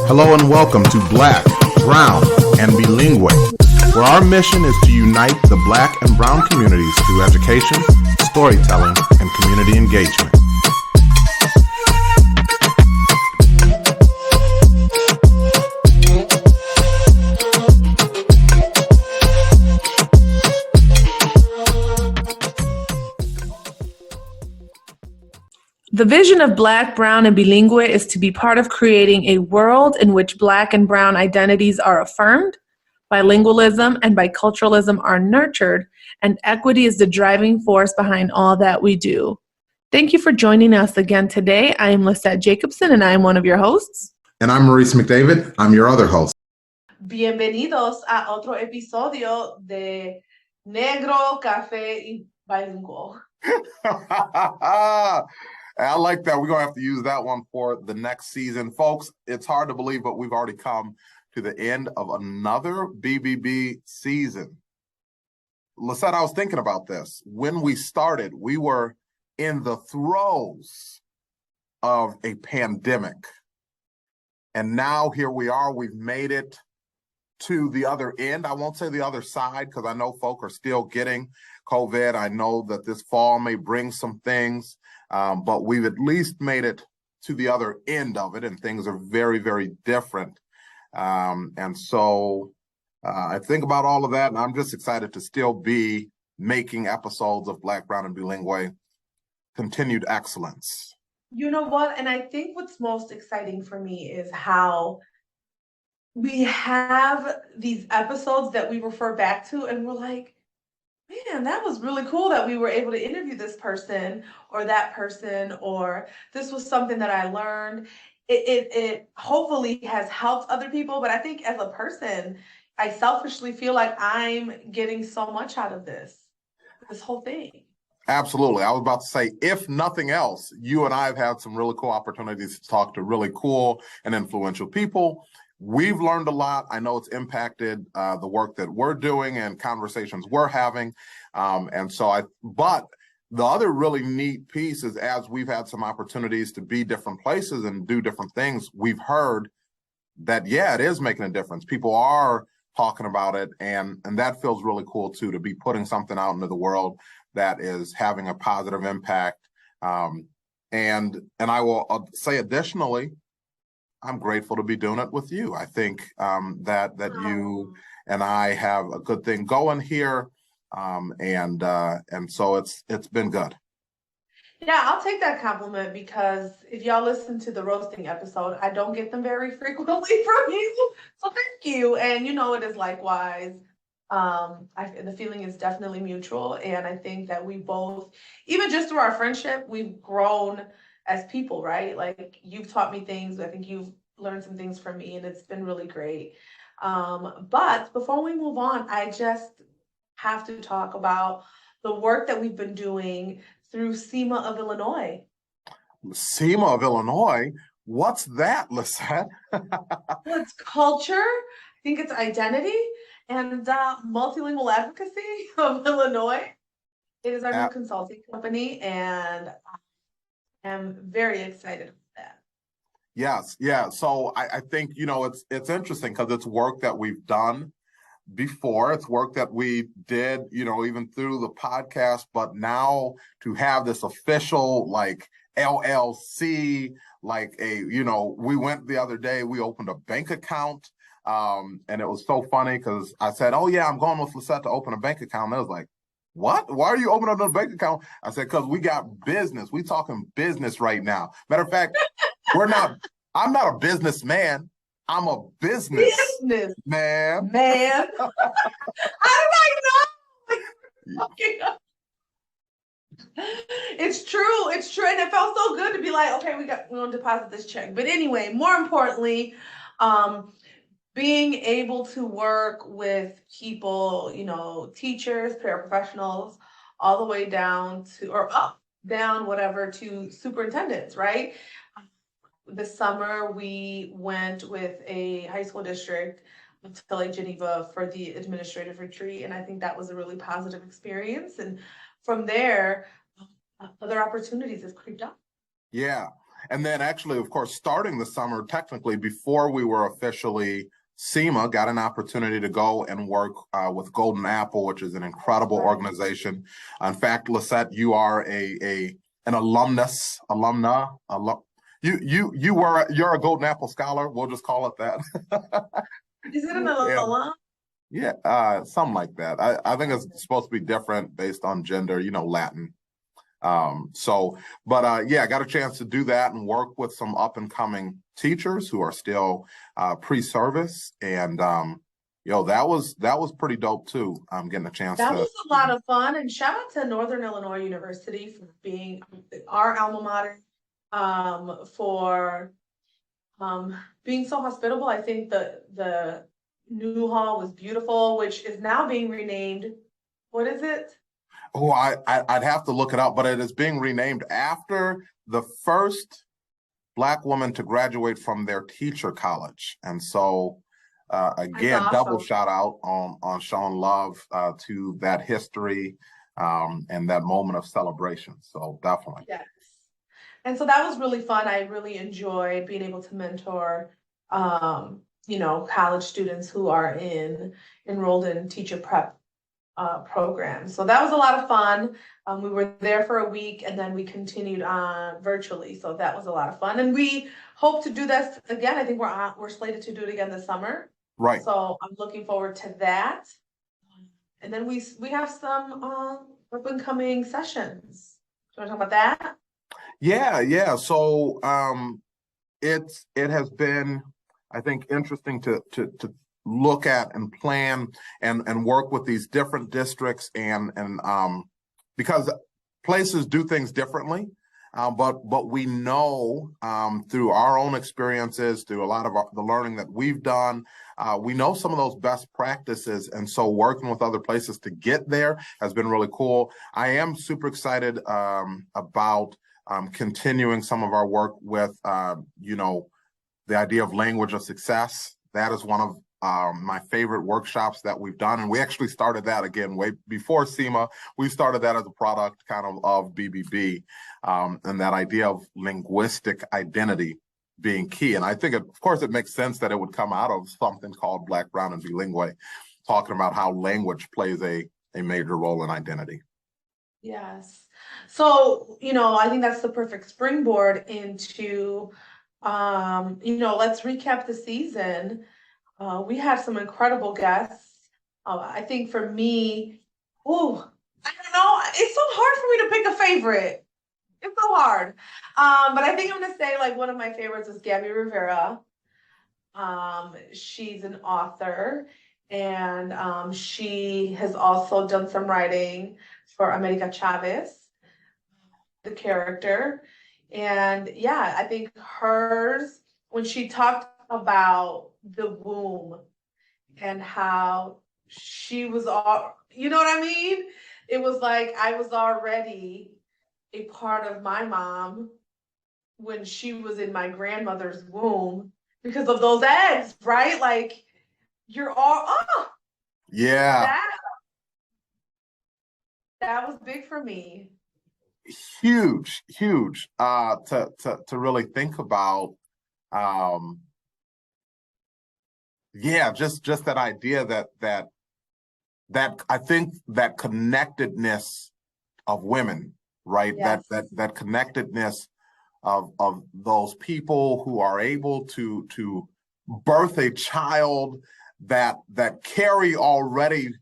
Hello and welcome to Black, Brown, and Bilingue, where our mission is to unite the Black and Brown communities through education, storytelling, and community engagement. The vision of Black, Brown, and Bilingue is to be part of creating a world in which Black and Brown identities are affirmed, bilingualism and biculturalism are nurtured, and equity is the driving force behind all that we do. Thank you for joining us again today. I am Lissette Jacobson, and I am one of your hosts. And I'm Maurice McDavid. I'm your other host. Bienvenidos a otro episodio de Negro, Café y Bilingual. I like that. We're going to have to use that one for the next season. Folks, it's hard to believe, but we've already come to the end of another BBB season. Lissette, I was thinking about this. When we started, we were in the throes of a pandemic. And now here we are. We've made it to the other end. I won't say the other side because I know folk are still getting COVID. I know that this fall may bring some things. But we've at least made it to the other end of it, and things are very, very different. And so I think about all of that, and I'm just excited to still be making episodes of Black, Brown, and Bilingue continued excellence. You know what? And I think what's most exciting for me is how we have these episodes that we refer back to, and we're like, man, that was really cool that we were able to interview this person or that person, or this was something that I learned. It hopefully has helped other people, but I think as a person, I selfishly feel like I'm getting so much out of this whole thing. Absolutely. I was about to say, if nothing else, you and I have had some really cool opportunities to talk to really cool and influential people. We've learned a lot. I know it's impacted the work that we're doing and conversations we're having. But the other really neat piece is, as we've had some opportunities to be different places and do different things, we've heard that, yeah, it is making a difference. People are talking about it, and that feels really cool too, to be putting something out into the world that is having a positive impact. And I will say additionally, I'm grateful to be doing it with you. I think that you and I have a good thing going here, and so it's been good. Yeah, I'll take that compliment, because if y'all listen to the roasting episode, I don't get them very frequently from you. So thank you, and you know it is likewise. The feeling is definitely mutual, and I think that we both, even just through our friendship, we've grown as people, right? Like, you've taught me things. I think you've learned some things from me, and it's been really great. But before we move on, I just have to talk about the work that we've been doing through SEMA of Illinois. SEMA of Illinois? What's that, Lissette? Well, it's culture. I think it's identity and multilingual advocacy of Illinois. It is our new consulting company, and I am very excited about that. Yes, yeah. So I think, it's interesting because it's work that we've done before. It's work that we did, even through the podcast, but now to have this official, like, LLC, like we went the other day, we opened a bank account, and it was so funny because I said, oh yeah, I'm going with Lissette to open a bank account. And they was like, what? Why are you opening up a bank account? I said, because we got business. We talking business right now. Matter of fact, I'm not a businessman. I'm a business man. How did I know? It's true. It's true. And it felt so good to be like, okay, we're going to deposit this check. But anyway, more importantly, being able to work with people, teachers, paraprofessionals, all the way down to, or up, down, whatever, to superintendents, right? This summer, we went with a high school district to Lake Geneva for the administrative retreat, and I think that was a really positive experience. And from there, other opportunities have creeped up. Yeah, And then actually, of course, starting the summer, technically before we were officially SEMA, got an opportunity to go and work with Golden Apple, which is an incredible organization. In fact, Lissette, you are an you're a Golden Apple scholar. We'll just call it that. Is it an And, alum? yeah, something like that. I think it's supposed to be different based on gender, Latin. Yeah, I got a chance to do that and work with some up and coming teachers who are still pre-service, and that was pretty dope too. I'm getting a chance That to. was a lot of fun, and shout out to Northern Illinois University for being our alma mater, for being so hospitable. I think the new hall was beautiful, which is now being renamed. What is it? Oh, I'd have to look it up, but it is being renamed after the first Black woman to graduate from their teacher college. And so, again, awesome. Double shout out on showing love to that history and that moment of celebration. So definitely. Yes. And so that was really fun. I really enjoyed being able to mentor, college students who are enrolled in teacher prep program. So that was a lot of fun. We were there for a week and then we continued on virtually. So that was a lot of fun. And we hope to do this again. I think we're slated to do it again this summer. Right. So I'm looking forward to that. And then we have some up and coming sessions. Do you want to talk about that? Yeah. So it has been, I think, interesting to look at and plan and work with these different districts and because places do things differently, but we know through our own experiences, through a lot of the learning that we've done, we know some of those best practices, and so working with other places to get there has been really cool. I am super excited about continuing some of our work with the idea of language of success. That is one of my favorite workshops that we've done. And we actually started that again way before SEMA. We started that as a product kind of BBB, and that idea of linguistic identity being key. And I think, of course, it makes sense that it would come out of something called Black, Brown, and Bilingue, talking about how language plays a major role in identity. Yes. So, I think that's the perfect springboard into, let's recap the season. We had some incredible guests. I think for me, I don't know, it's so hard for me to pick a favorite. It's so hard. But I think I'm gonna say like one of my favorites is Gabby Rivera. She's an author and she has also done some writing for America Chavez, the character. And yeah, I think hers, when she talked about the womb and how she was all, you know what I mean? It was like I was already a part of my mom when she was in my grandmother's womb because of those eggs, right? Like you're all, yeah, that was big for me. Huge to really think about. Just that idea that I think that connectedness of women, right? Yes. That connectedness of those people who are able to birth a child that carry already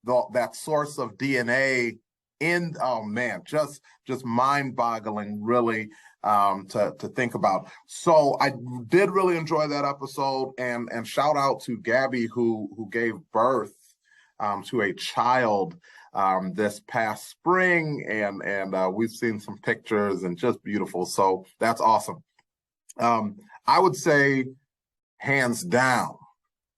that source of DNA in, oh man, just mind-boggling, really, to think about. So I did really enjoy that episode, and shout out to Gabby who gave birth to a child this past spring, and we've seen some pictures and just beautiful. So that's awesome. I would say hands down,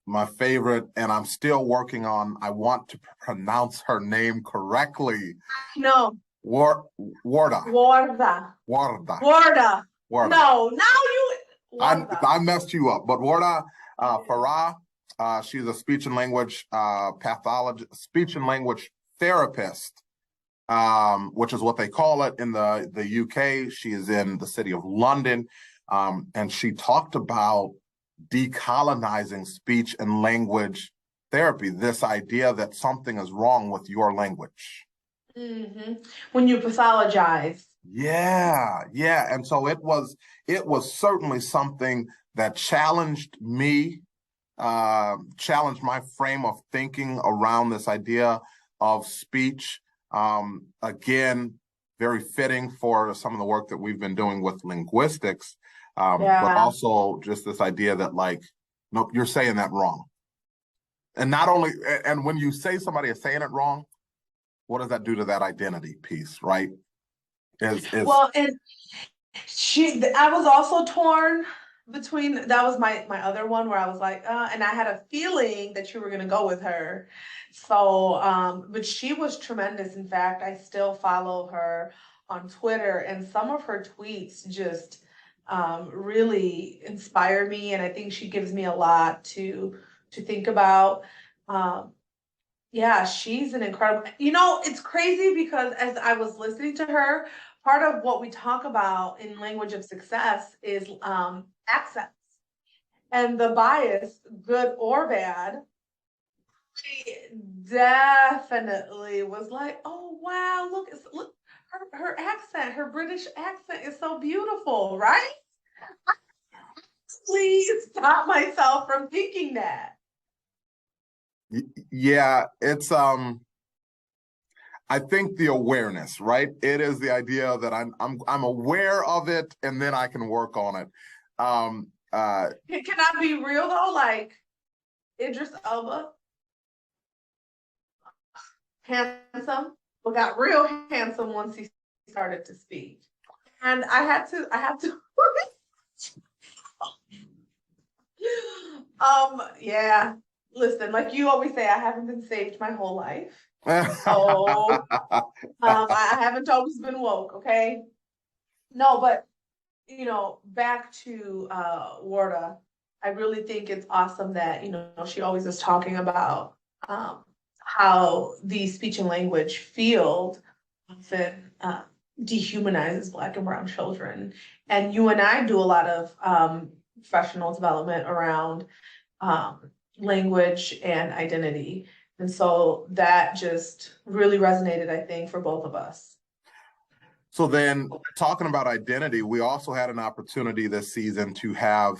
my favorite, and I'm still working on, I want to pronounce her name correctly. No. Warda. No, now you. I messed you up, but Warda Farah, she's a speech and language speech and language therapist, which is what they call it in the UK. She is in the city of London. and she talked about decolonizing speech and language therapy, this idea that something is wrong with your language. When you pathologize. Yeah, yeah. And so it was certainly something that challenged me, challenged my frame of thinking around this idea of speech. Again, very fitting for some of the work that we've been doing with linguistics, but also just this idea that, like, nope, you're saying that wrong. And not only, and when you say somebody is saying it wrong, what does that do to that identity piece, right? Well, and I was also torn between, that was my other one where I was like, and I had a feeling that you were gonna go with her. So, but she was tremendous. In fact, I still follow her on Twitter, and some of her tweets just really inspire me, and I think she gives me a lot to think about. Yeah, she's an incredible, it's crazy because as I was listening to her, part of what we talk about in language of success is accents and the bias, good or bad. She definitely was like, oh wow, look, her accent, her British accent is so beautiful, right? Please stop myself from thinking that. Yeah, it's I think the awareness, right? It is the idea that I'm aware of it, and then I can work on it. Can I be real though? Like Idris Elba, handsome, but got real handsome once he started to speak. And I have to yeah. Listen, like you always say, I haven't been saved my whole life. So I haven't always been woke, okay? No, but back to Warda, I really think it's awesome that, she always is talking about how the speech and language field often dehumanizes Black and Brown children. And you and I do a lot of professional development around language and identity. And so that just really resonated, I think, for both of us. So then, talking about identity, we also had an opportunity this season to have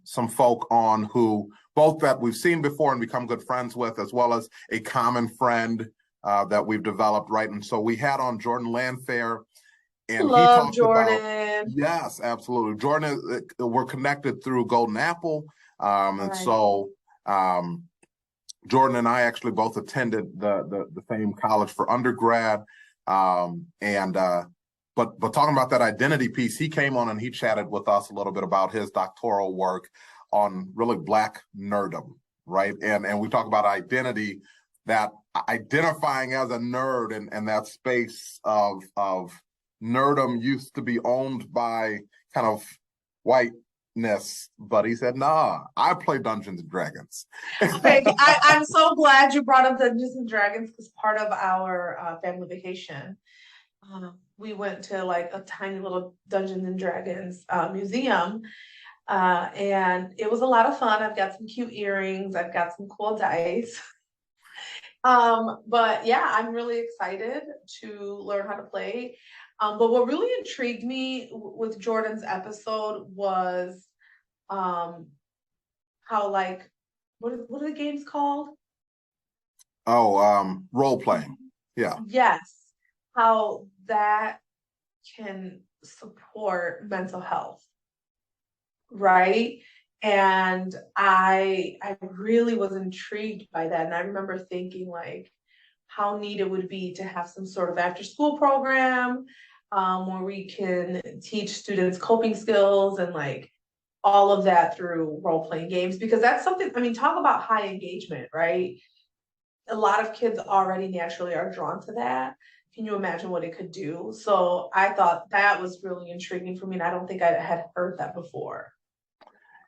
some folk on who both that we've seen before and become good friends with, as well as a common friend that we've developed, right? And so we had on Jordan Landfair, and he talked Jordan. about, yes, absolutely. Jordan, we're connected through Golden Apple, and so Jordan and I actually both attended the same college for undergrad. But talking about that identity piece, he came on and he chatted with us a little bit about his doctoral work on really Black nerdom, right? And we talk about identity, that identifying as a nerd, and that space of nerdom used to be owned by kind of whiteness, but he said, nah, I play Dungeons and Dragons. Okay, I'm so glad you brought up Dungeons and Dragons, because part of our family vacation, we went to like a tiny little Dungeons and Dragons museum, and it was a lot of fun. I've got some cute earrings, I've got some cool dice. But yeah, I'm really excited to learn how to play. But what really intrigued me with Jordan's episode was how, like, what are the games called? Oh, role playing. Yeah. Yes. How that can support mental health, right? And I really was intrigued by that. And I remember thinking, like, how neat it would be to have some sort of after school program where we can teach students coping skills and like all of that through role playing games, because that's something, I mean, talk about high engagement, right? A lot of kids already naturally are drawn to that. Can you imagine what it could do? So I thought that was really intriguing for me, and I don't think I had heard that before.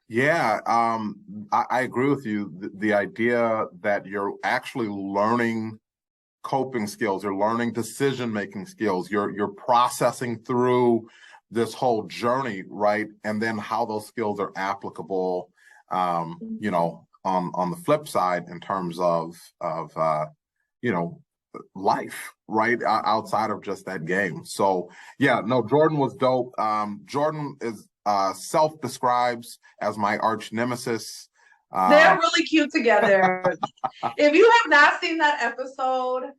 Yeah, I agree with you. The idea that you're actually learning coping skills, you're learning decision-making skills, you're processing through this whole journey, right? And then how those skills are applicable, you know, on the flip side in terms of you know, life, right? Outside of just that game. So yeah, no, Jordan was dope. Jordan is self-describes as my arch nemesis. They're really cute together. If you have not seen that episode,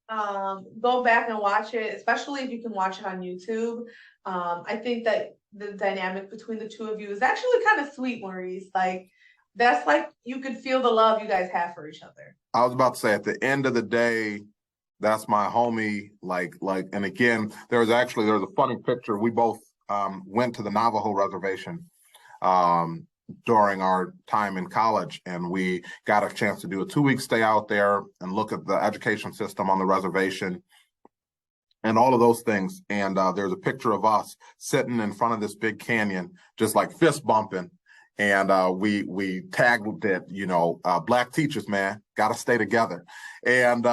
go back and watch it, especially if you can watch it on YouTube. I think that the dynamic between the two of you is actually kind of sweet, Maurice. Like, that's like you could feel the love you guys have for each other. I was about to say, at the end of the day, that's my homie. And again, there's a funny picture. We both went to the Navajo reservation during our time in college, and we got a chance to do a 2-week stay out there and look at the education system on the reservation and all of those things. And there's a picture of us sitting in front of this big canyon, just like fist bumping. And we tagged it, you know, Black teachers, man, gotta stay together. And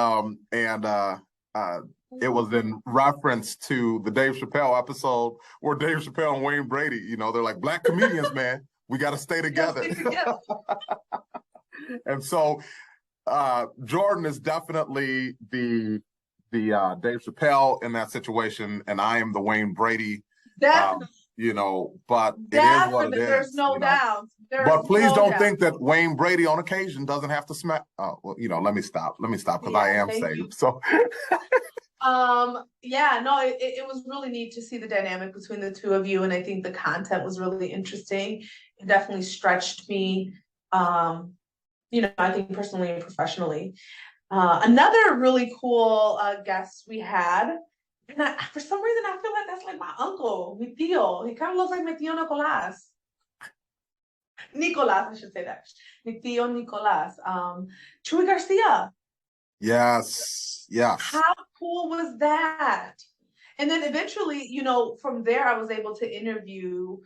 it was in reference to the Dave Chappelle episode where Dave Chappelle and Wayne Brady, you know, they're like, Black comedians, man, we gotta stay together. And so Jordan is definitely the Dave Chappelle in that situation, and I am the Wayne Brady. You know, but it is what it is. There's no doubt. But please don't think that Wayne Brady on occasion doesn't have to smack. Oh, well, you know, let me stop because I am saved. So yeah, no, it was really neat to see the dynamic between the two of you, and I think the content was really interesting. It definitely stretched me, you know, I think personally and professionally. Another really cool guest we had, and for some reason I feel like that's like my uncle, mi tío. He kind of looks like my tío Nicolas. Nicolas, I should say that. Mi tío Nicolas. Chuy Garcia. Yes. How cool was that? And then eventually, you know, from there I was able to interview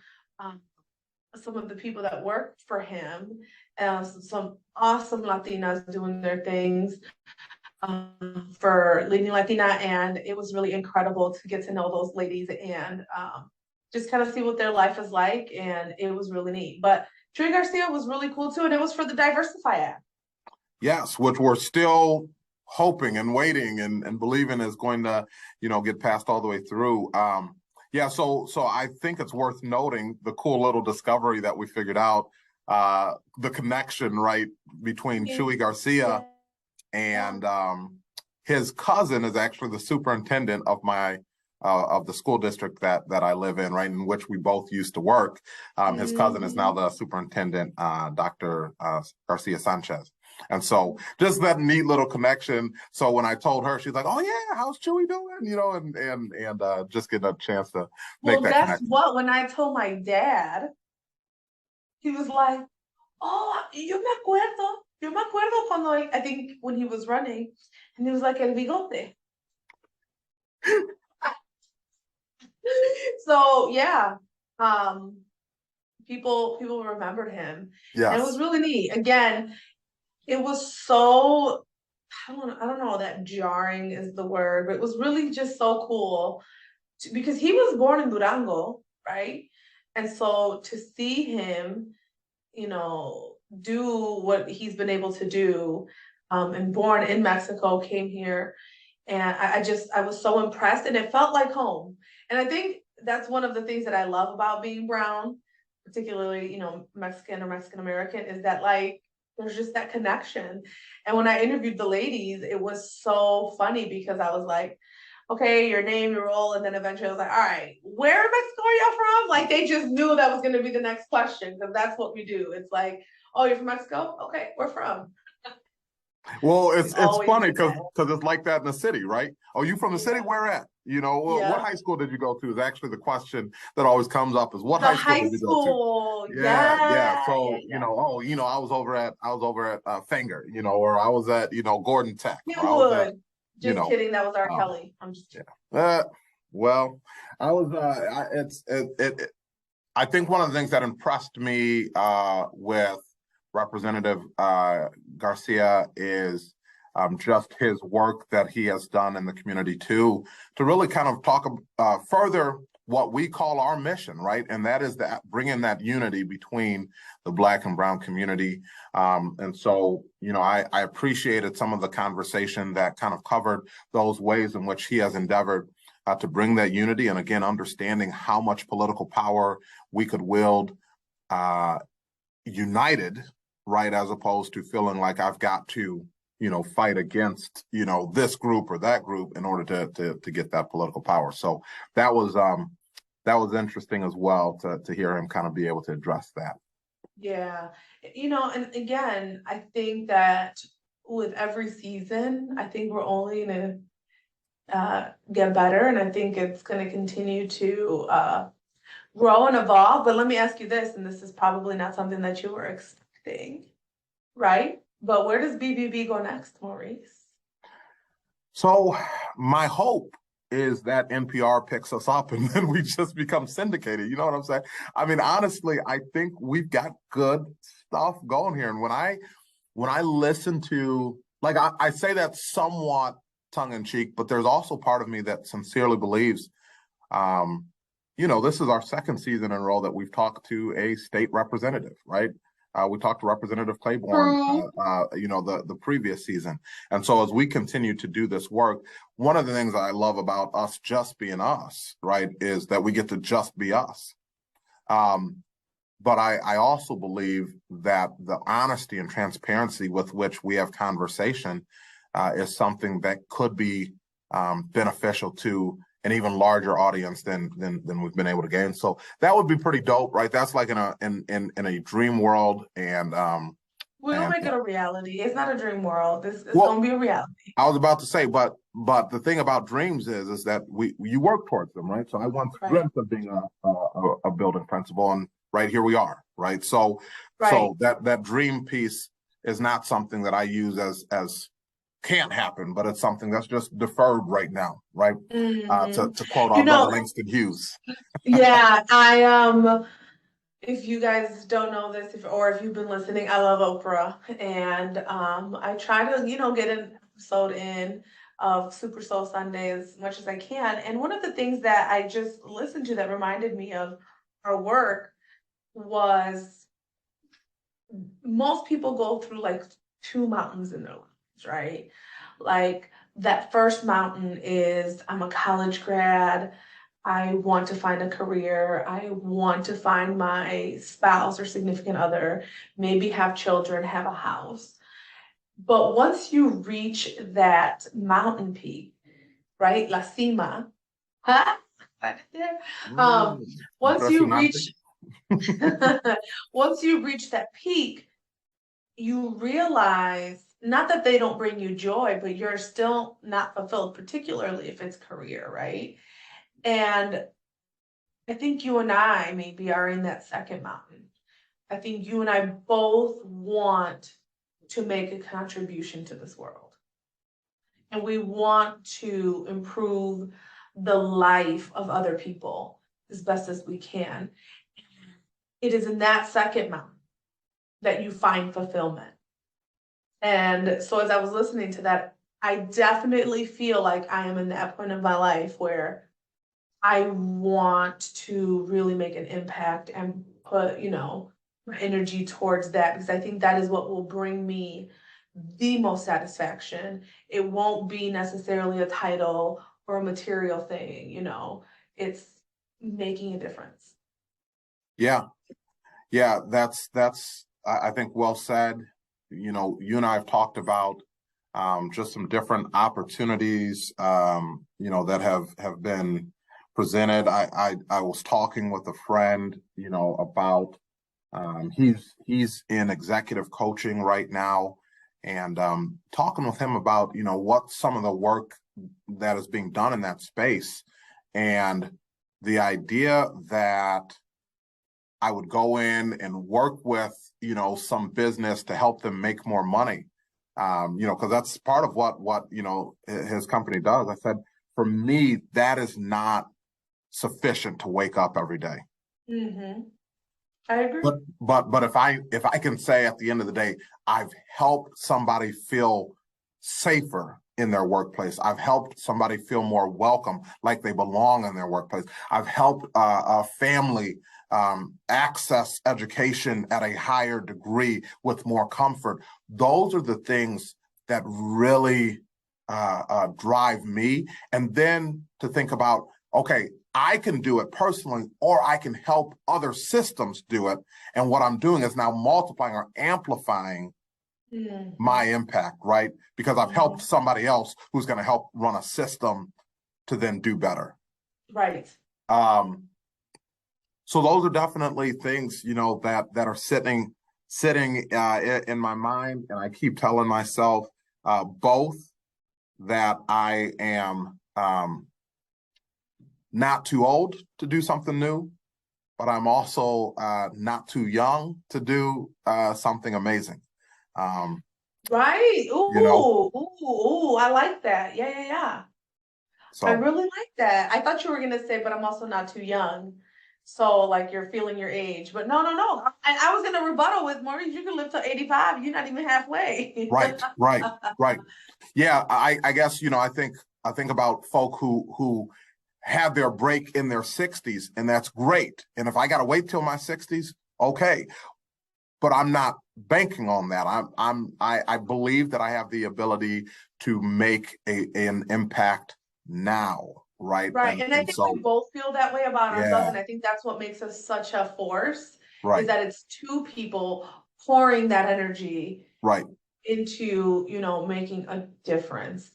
some of the people that worked for him, some awesome Latinas doing their things for Leading Latina, and it was really incredible to get to know those ladies and just kind of see what their life is like, and it was really neat. But Chuy Garcia was really cool too, and it was for the Diversify Act. Yes, which we're still hoping and waiting and believing is going to, you know, get passed all the way through. Yeah, so I think it's worth noting the cool little discovery that we figured out, the connection, right, between Chuy Garcia and his cousin is actually the superintendent of my of the school district that I live in, right, in which we both used to work. His cousin is now the superintendent, Dr. Garcia Sanchez. And so just that neat little connection. So when I told her, she's like, "Oh yeah, how's Chuy doing?" You know, and just getting a chance to make that guess connection. what? When I told my dad, he was like, "Oh, yo me acuerdo cuando I think when he was running, and he was like el bigote." So yeah, people remembered him. Yes. And it was really neat. Again, it was so, I don't know that jarring is the word, but it was really just so cool because he was born in Durango, right? And so to see him, you know, do what he's been able to do, and born in Mexico, came here, and I was so impressed, and it felt like home. And I think that's one of the things that I love about being brown, particularly, you know, Mexican or Mexican American, is that like there's just that connection. And when I interviewed the ladies, it was so funny because I was like, okay, your name, your role, and then eventually I was like, all right, where in Mexico are y'all from? Like they just knew that was going to be the next question because that's what we do. It's like, oh, you're from Mexico? Okay, we're from. Well, it's funny because it's like that in the city, right? Oh, you from the city? Where at? You know, what high school did you go to? Is actually the question that always comes up is what high school did you go to? Yeah. So you know, I was over at Fenger, you know, or I was at Gordon Tech. Just kidding. That was R. Kelly. I'm just kidding. Well, I was. I think one of the things that impressed me with Representative Garcia is just his work that he has done in the community to really kind of talk further what we call our mission, right? And that is that bringing that unity between the Black and Brown community. And so, I appreciated some of the conversation that kind of covered those ways in which he has endeavored to bring that unity. And again, understanding how much political power we could wield united, right? As opposed to feeling like I've got to, fight against, this group or that group in order to get that political power. So that was interesting as well to hear him kind of be able to address that. Yeah. And again, I think that with every season, I think we're only gonna get better, and I think it's gonna continue to grow and evolve. But let me ask you this, and this is probably not something that you were expecting, right? But where does BBB go next, Maurice? So my hope is that NPR picks us up and then we just become syndicated. You know what I'm saying? I mean, honestly, I think we've got good stuff going here. And when I listen to, like, I say that somewhat tongue in cheek, but there's also part of me that sincerely believes, this is our second season in a row that we've talked to a state representative, right? We talked to Representative Claiborne, the previous season. And so as we continue to do this work, one of the things that I love about us just being us, right, is that we get to just be us. But I also believe that the honesty and transparency with which we have conversation is something that could be beneficial to an even larger audience than we've been able to gain. So that would be pretty dope, right? That's like in a dream world, and we'll make it a reality. It's not a dream world. It's gonna be a reality. I was about to say, but the thing about dreams is that you work towards them, right? So I once dreamt of being a building principal, and right here we are, right? So that dream piece is not something that I use as can't happen, but it's something that's just deferred right now, right? To quote our brother Langston Hughes. Yeah, if you guys don't know this, if you've been listening, I love Oprah, and I try to get an episode in of Super Soul Sunday as much as I can. And one of the things that I just listened to that reminded me of our work was most people go through like two mountains in their lives, right? Like that first mountain is I'm a college grad. I want to find a career. I want to find my spouse or significant other, maybe have children, have a house. But once you reach that mountain peak, right? La cima. Huh? Once you reach once you reach that peak, you realize not that they don't bring you joy, but you're still not fulfilled, particularly if it's career, right? And I think you and I maybe are in that second mountain. I think you and I both want to make a contribution to this world. And we want to improve the life of other people as best as we can. It is in that second mountain that you find fulfillment. And so as I was listening to that, I definitely feel like I am in that point of my life where I want to really make an impact and put, my energy towards that, because I think that is what will bring me the most satisfaction. It won't be necessarily a title or a material thing, it's making a difference. Yeah, that's I think well said. You and I have talked about just some different opportunities, that have been presented. I was talking with a friend, about he's in executive coaching right now, and talking with him about what some of the work that is being done in that space, and the idea that I would go in and work with some business to help them make more money, because that's part of what his company does. I said, for me, that is not sufficient to wake up every day. Mm-hmm. I agree. But if I can say at the end of the day, I've helped somebody feel safer in their workplace. I've helped somebody feel more welcome, like they belong in their workplace. I've helped a family access education at a higher degree with more comfort. Those are the things that really drive me. And then to think about, okay, I can do it personally, or I can help other systems do it. And what I'm doing is now multiplying or amplifying my impact, right? Because I've helped somebody else who's going to help run a system to then do better. Right. So those are definitely things, you know, that are sitting in my mind, and I keep telling myself both that I am not too old to do something new, but I'm also not too young to do something amazing. Right. Ooh, You know, ooh, I like that. Yeah. so I really like that. I thought you were gonna say, but I'm also not too young. So like you're feeling your age. But no. I was gonna rebuttal with Maurice, you can live till 85. You're not even halfway. right. Yeah, I guess, you know, I think about folk who have their break in their 60s, and that's great. And if I gotta wait till my 60s, okay. But I'm not banking on that. I believe that I have the ability to make an impact now, right? Right. And I think so we both feel that way about ourselves. yeah, And I think that's what makes us such a force, is right, that it's two people pouring that energy right. into, you know, making a difference.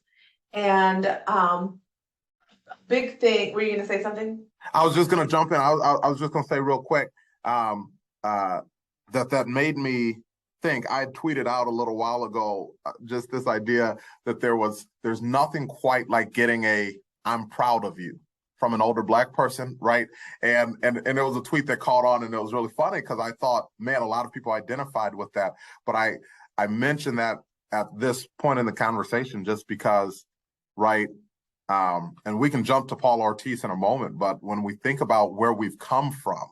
And big thing, were you gonna say something? I was just gonna jump in. I was just gonna say real quick that made me think. I tweeted out a little while ago just this idea that there's nothing quite like getting a "I'm proud of you" from an older Black person, right? And it was a tweet that caught on, and it was really funny because I thought, man, a lot of people identified with that. But I mentioned that at this point in the conversation just because, right? And we can jump to Paul Ortiz in a moment, but when we think about where we've come from,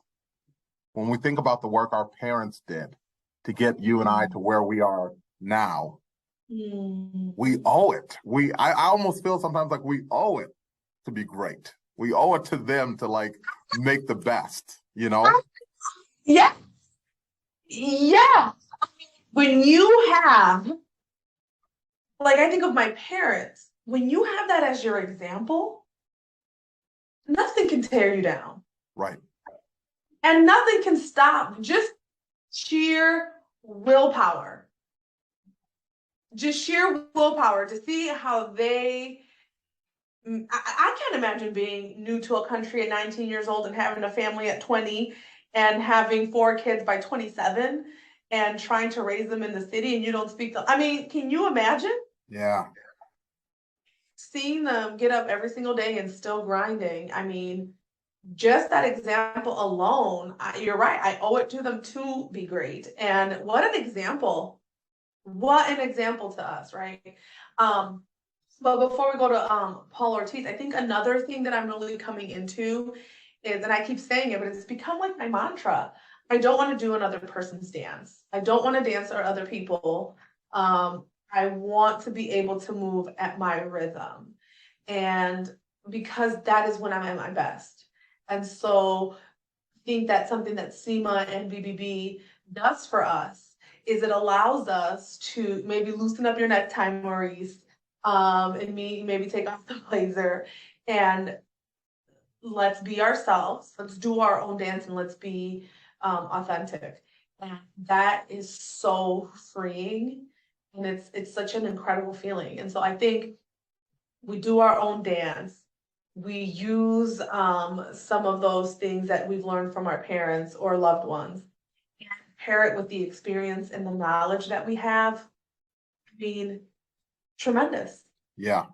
when we think about the work our parents did to get you and I to where we are now, we owe it. I almost feel sometimes like we owe it to be great. We owe it to them to like make the best, you know? Yeah. Yeah. When you have, like, I think of my parents, when you have that as your example, nothing can tear you down. Right. And nothing can stop just sheer willpower. Just sheer willpower to see how they. I can't imagine being new to a country at 19 years old and having a family at 20 and having 4 kids by 27 and trying to raise them in the city and you don't speak I mean, can you imagine? Yeah. Seeing them get up every single day and still grinding. I mean, just that example alone, you're right. I owe it to them to be great. And what an example. What an example to us, right? But before we go to Paul Ortiz, I think another thing that I'm really coming into is, and I keep saying it, but it's become like my mantra. I don't want to do another person's dance. I don't want to dance for other people. I want to be able to move at my rhythm. And because that is when I'm at my best. And so I think that's something that SEMA and BBB does for us, is it allows us to maybe loosen up your necktie, Maurice, and me maybe take off the blazer, and let's be ourselves. Let's do our own dance and let's be authentic. And that is so freeing, and it's such an incredible feeling. And so I think we do our own dance. We use some of those things that we've learned from our parents or loved ones, and pair it with the experience and the knowledge that we have. I mean, tremendous. Yeah.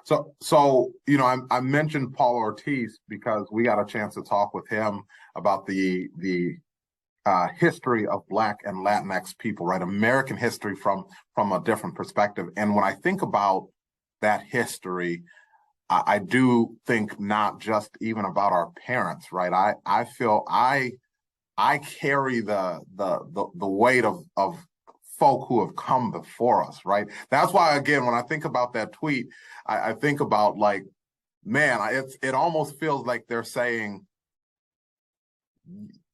So you know, I mentioned Paul Ortiz because we got a chance to talk with him about the history of Black and Latinx people, right? American history from a different perspective. And when I think about that history, I do think not just even about our parents, right? I feel I carry the weight of folk who have come before us, right? That's why, again, when I think about that tweet, I think about like, man, it almost feels like they're saying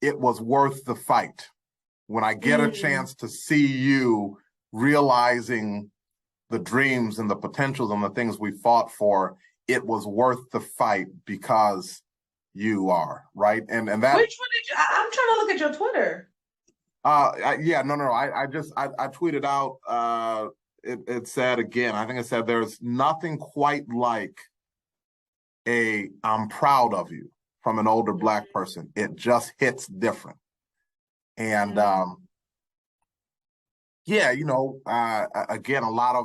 it was worth the fight. When I get a chance to see you realizing the dreams and the potentials and the things we fought for, it was worth the fight because you are, right? And that. Which one did you? I'm trying to look at your Twitter. Yeah, no. I tweeted out. It said again. I think it said there's nothing quite like a "I'm proud of you" from an older Black person. It just hits different. And yeah, again, a lot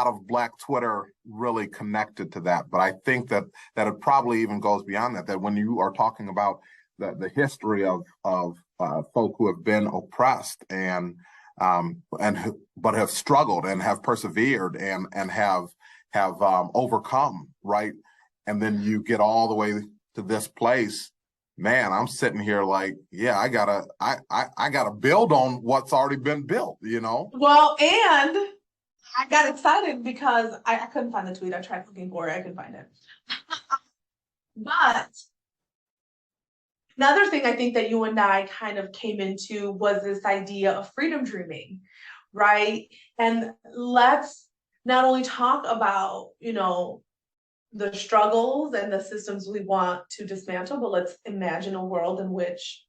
of Black Twitter really connected to that. But I think that it probably even goes beyond that. That when you are talking about the history of folk who have been oppressed but have struggled and have persevered and have overcome, right? And then you get all the way to this place. Man, I'm sitting here like, yeah, I gotta build on what's already been built, Well, and I got excited because I couldn't find the tweet. I tried looking for it. I couldn't find it. But another thing I think that you and I kind of came into was this idea of freedom dreaming, right? And let's not only talk about, the struggles and the systems we want to dismantle, but let's imagine a world in which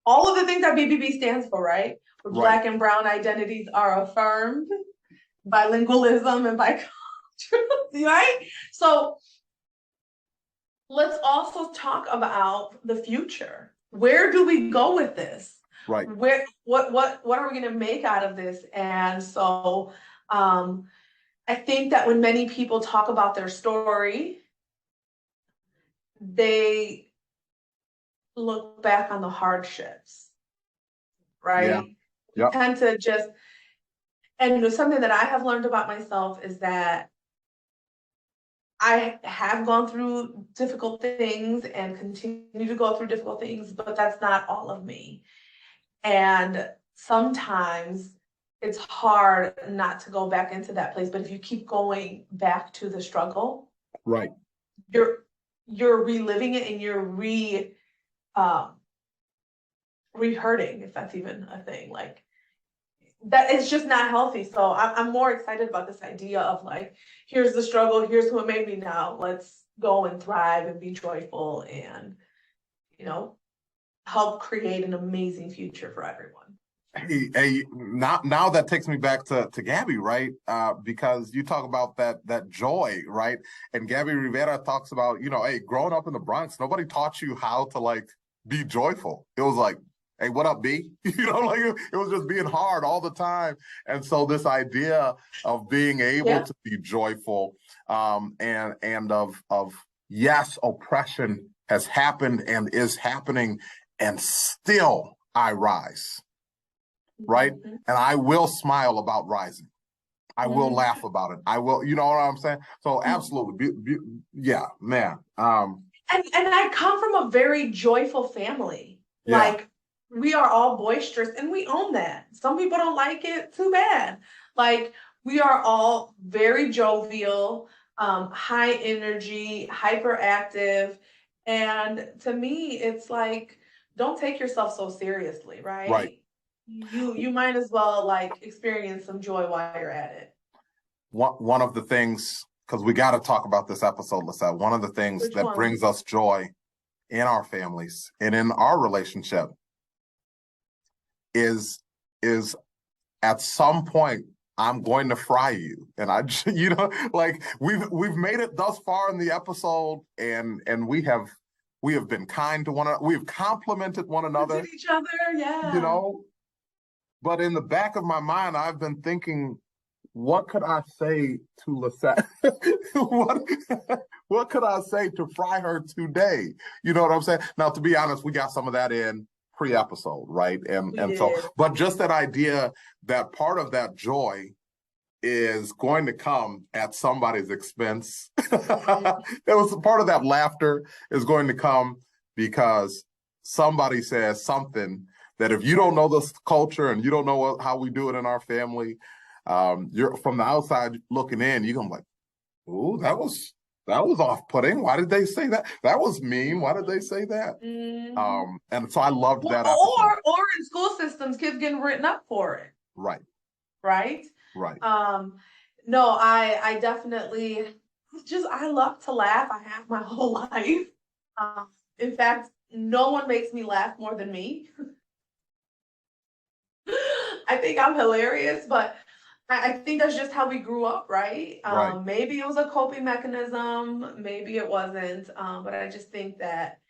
all of the things that BBB stands for, right? Where Black and Brown identities are affirmed, bilingualism and biculturalism, right? So let's also talk about the future. Where do we go with this? Right. What are we going to make out of this? And so I think that when many people talk about their story, they look back on the hardships, right? Yeah. Yep. Tend to just, and something that I have learned about myself is that I have gone through difficult things and continue to go through difficult things, but that's not all of me. And sometimes it's hard not to go back into that place. But if you keep going back to the struggle, right, you're reliving it and you're re-hurting, if that's even a thing. Like that, it's just not healthy. So I'm more excited about this idea of like, here's the struggle, here's who it made me now. Let's go and thrive and be joyful and, help create an amazing future for everyone. Hey, now that takes me back to Gabby, right? Because you talk about that joy, right? And Gabby Rivera talks about, hey, growing up in the Bronx, nobody taught you how to like be joyful. It was like, hey, what up, B? Like it was just being hard all the time. And so this idea of being able to be joyful, and of yes, oppression has happened and is happening, and still I rise. Right? And I will smile about rising. I will laugh about it. I will, you know what I'm saying? So absolutely. Yeah, man. And I come from a very joyful family. Yeah. Like we are all boisterous and we own that. Some people don't like it, too bad. Like we are all very jovial, high energy, hyperactive. And to me, it's like, don't take yourself so seriously, right? Right. You might as well like experience some joy while you're at it. One of the things, because we got to talk about this episode, Lissette, one of the things that brings us joy in our families and in our relationship is at some point I'm going to fry you. And like we've made it thus far in the episode, and we have been kind to one another. We've complimented one another. Each other, yeah. But in the back of my mind, I've been thinking, what could I say to Lissette? what could I say to fry her today? You know what I'm saying? Now, to be honest, we got some of that in pre-episode, right? But just that idea that part of that joy is going to come at somebody's expense. It was part of that laughter is going to come because somebody says something that if you don't know this culture and you don't know how we do it in our family, you're from the outside looking in, you're gonna be like, "Ooh, that was off-putting. Why did they say that? That was mean. Why did they say that?" And so I loved that episode. Or in school systems, kids getting written up for it. Right. Right. Right. No, I definitely I love to laugh. I have my whole life. In fact, no one makes me laugh more than me. I think I'm hilarious, but I think that's just how we grew up, right? Right. Maybe it was a coping mechanism, maybe it wasn't. But I just think that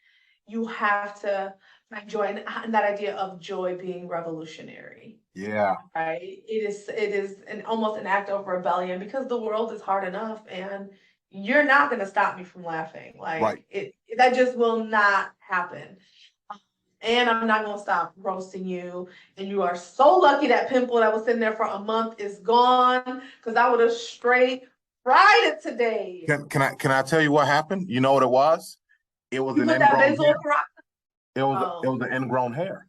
you have to find joy, and that idea of joy being revolutionary. Yeah. Right? It is almost an act of rebellion because the world is hard enough, and you're not going to stop me from laughing. Like Right. that just will not happen. And I'm not gonna stop roasting you. And you are so lucky that pimple that was sitting there for a month is gone, because I would have straight fried it today. Can I tell you what happened? You know what it was? It was You an put that ingrown hair. benzoyl peroxide. It was an ingrown hair.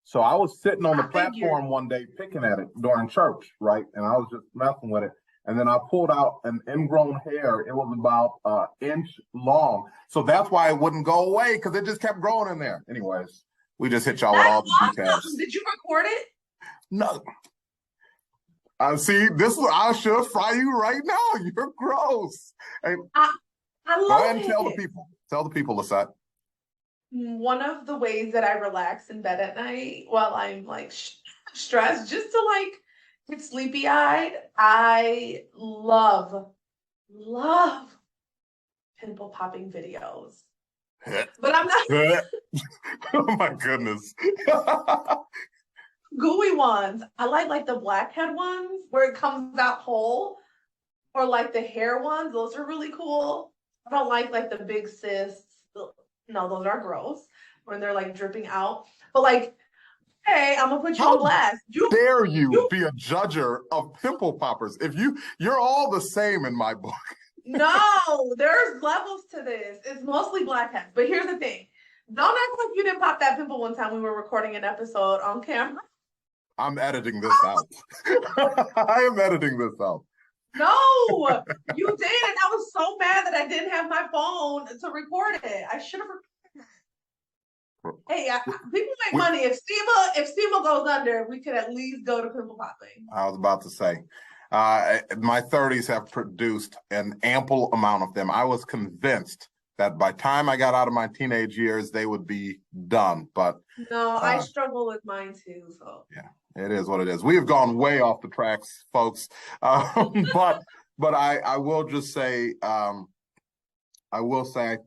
So I was sitting on the I figured. platform one day picking at it during church, right? And I was just messing with it. And then I pulled out an ingrown hair. It was about an inch long. So that's why it wouldn't go away, because it just kept growing in there. Anyways, we just hit y'all with all the details. Did you record it? No. See, I should fry you right now. You're gross. Hey, I love go ahead and it. tell the people. Tell the people, Lissette. One of the ways that I relax in bed at night while I'm like stressed, just to like get sleepy eyed, I love pimple popping videos. But I'm not. Oh my goodness. Gooey ones. I like the blackhead ones where it comes out whole, or like the hair ones. Those are really cool. I don't like the big cysts. No, those are gross when they're like dripping out. But like, hey, I'm gonna put you on blast. Dare you be a judger of pimple poppers? You're all the same in my book. No, there's levels to this. It's mostly blackheads. But here's the thing. Don't act like you didn't pop that pimple one time we were recording an episode on camera. I'm editing this out. I am editing this out. No, you did. And I was so mad that I didn't have my phone to record it. I should have recorded it. Hey, people make money. If SEMA goes under, we could at least go to pimple popping. I was about to say, my 30s have produced an ample amount of them. I was convinced that by time I got out of my teenage years, they would be done. But no, I struggle with mine too. So yeah, it is what it is. We have gone way off the tracks, folks. But I will just say, I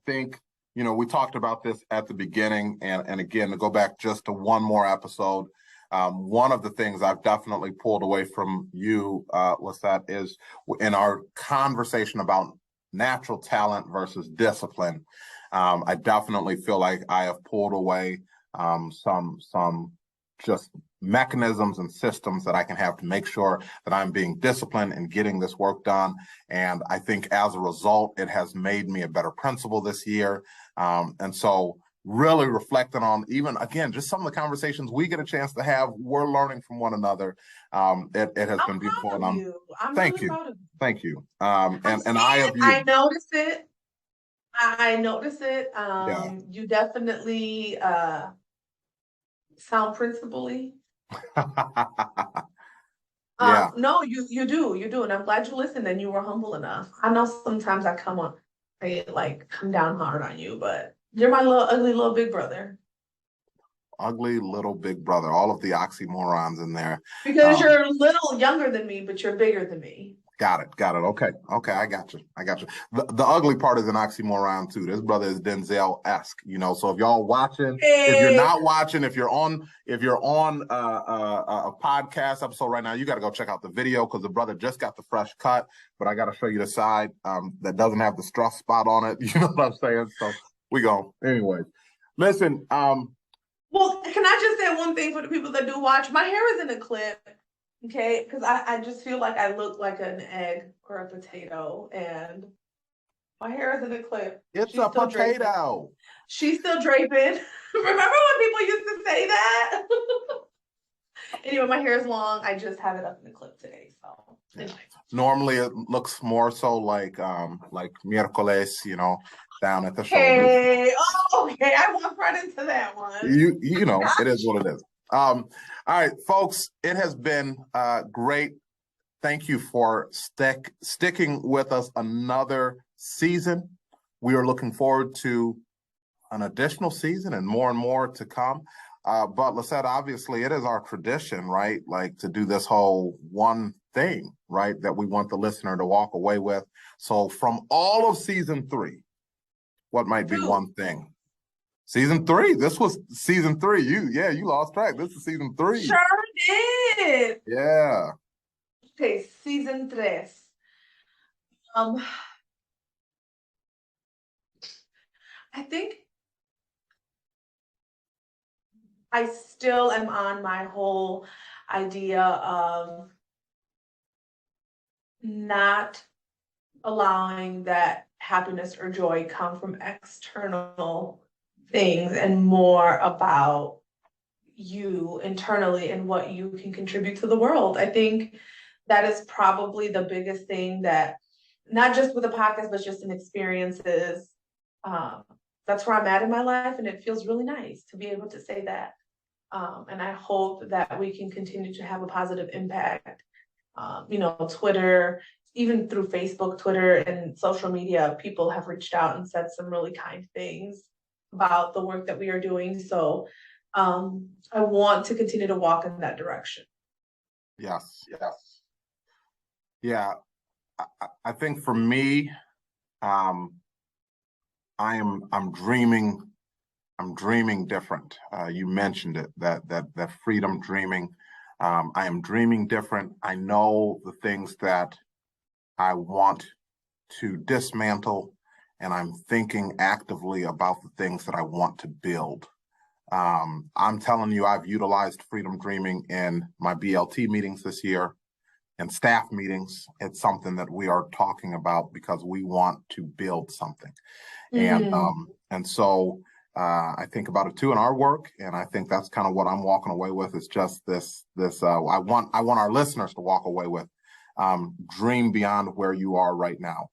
think, we talked about this at the beginning, and again, to go back just to one more episode, one of the things I've definitely pulled away from you, Lissette, is in our conversation about natural talent versus discipline. I definitely feel like I have pulled away some just mechanisms and systems that I can have to make sure that I'm being disciplined and getting this work done. And I think as a result, it has made me a better principal this year. And so really reflecting on, even again, just some of the conversations we get a chance to have, we're learning from one another. It has been beautiful. And thank you. Thank you. And I have you. I noticed it. I noticed it. You definitely sound principally. Yeah. No, you do, and I'm glad you listened and you were humble enough. I know sometimes I come down hard on you, but you're my little ugly little big brother. Ugly little big brother, all of the oxymorons in there. Because you're a little younger than me, but you're bigger than me. Got it. Okay. I got you. The ugly part is an oxymoron too. This brother is Denzel-esque, so if y'all watching, if you're not watching, if you're on a podcast episode right now, you got to go check out the video, because the brother just got the fresh cut, but I got to show you the side that doesn't have the stress spot on it. You know what I'm saying? So we go. Anyways, listen. Well, can I just say one thing for the people that do watch? My hair is in a clip. Okay, because I just feel like I look like an egg or a potato, and My hair is in a clip. It's She's a still draping. potato. She's still draping. Remember when people used to say that? Anyway, my hair is long. I just have it up in the clip today. So anyway. Normally it looks more so like miércoles, you know, down at the shoulders. Okay. Oh, okay. I walked right into that one. You know, it is what it is. All right, folks, it has been great. Thank you for sticking with us another season. We are looking forward to an additional season and more to come. But Lissette, obviously, it is our tradition, right? Like to do this whole one thing, right? That we want the listener to walk away with. So from all of season 3, what might be one thing? Season 3. This was season 3. You lost track. This is season 3. Sure did. Yeah. Okay, season 3. I think I still am on my whole idea of not allowing that happiness or joy come from external things and more about you internally and what you can contribute to the world. I think that is probably the biggest thing that, not just with the podcast, but just in experiences. That's where I'm at in my life, and it feels really nice to be able to say that. And I hope that we can continue to have a positive impact. Twitter, even through Facebook, Twitter, and social media, people have reached out and said some really kind things about the work that we are doing. So I want to continue to walk in that direction. Yes. Yeah. I think for me, I'm dreaming different. You mentioned it, that freedom dreaming. I am dreaming different. I know the things that I want to dismantle, and I'm thinking actively about the things that I want to build. I'm telling you, I've utilized freedom dreaming in my BLT meetings this year and staff meetings. It's something that we are talking about because we want to build something. And so I think about it too in our work, and I think that's kind of what I'm walking away with. Is just this. I want our listeners to walk away with. Dream beyond where you are right now,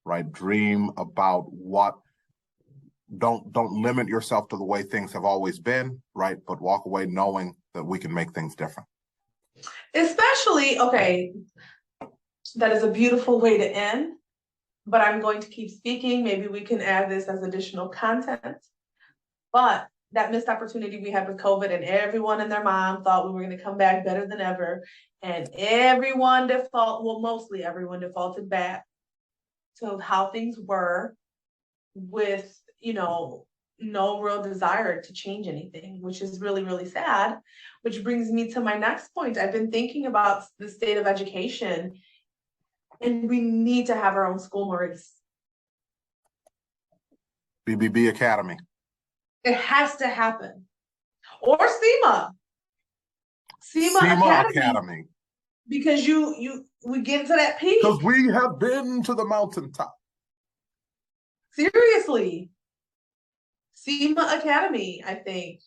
right? Dream about what. Don't limit yourself to the way things have always been, right? But walk away knowing that we can make things different. Especially, okay, that is a beautiful way to end. But I'm going to keep speaking. Maybe we can add this as additional content. But that missed opportunity we had with COVID, and everyone and their mom thought we were going to come back better than ever. And mostly everyone defaulted back to how things were with, no real desire to change anything, which is really, really sad. Which brings me to my next point. I've been thinking about the state of education, and we need to have our own school, Maurice. BBB Academy. It has to happen. Or SEMA. SEMA Academy. Because we get to that peak. Because we have been to the mountaintop. Seriously. SEMA Academy, I think.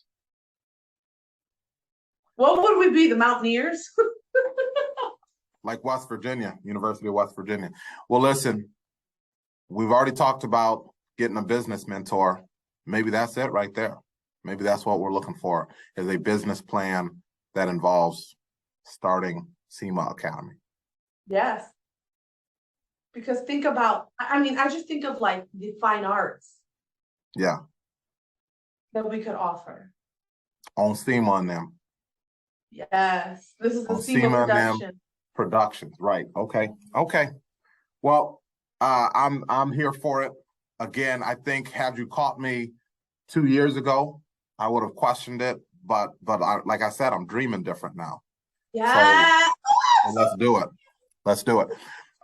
What would we be, the Mountaineers? Like West Virginia, University of West Virginia. Well, listen, we've already talked about getting a business mentor. Maybe that's it right there. Maybe that's what we're looking for, is a business plan that involves starting SEMA Academy. Yes. Because think about, I just think of like the fine arts. Yeah. That we could offer. On SEMA on them. Yes. This is the SEMA production. Productions, right. Okay. Well, I'm here for it. Again, I think had you caught me 2 years ago, I would have questioned it. But like I said, I'm dreaming different now. Yeah. So let's do it.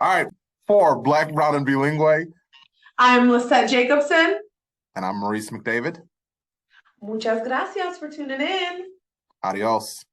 All right. For Black, Brown, and Bilingue, I'm Lissette Jacobson. And I'm Maurice McDavid. Muchas gracias for tuning in. Adios.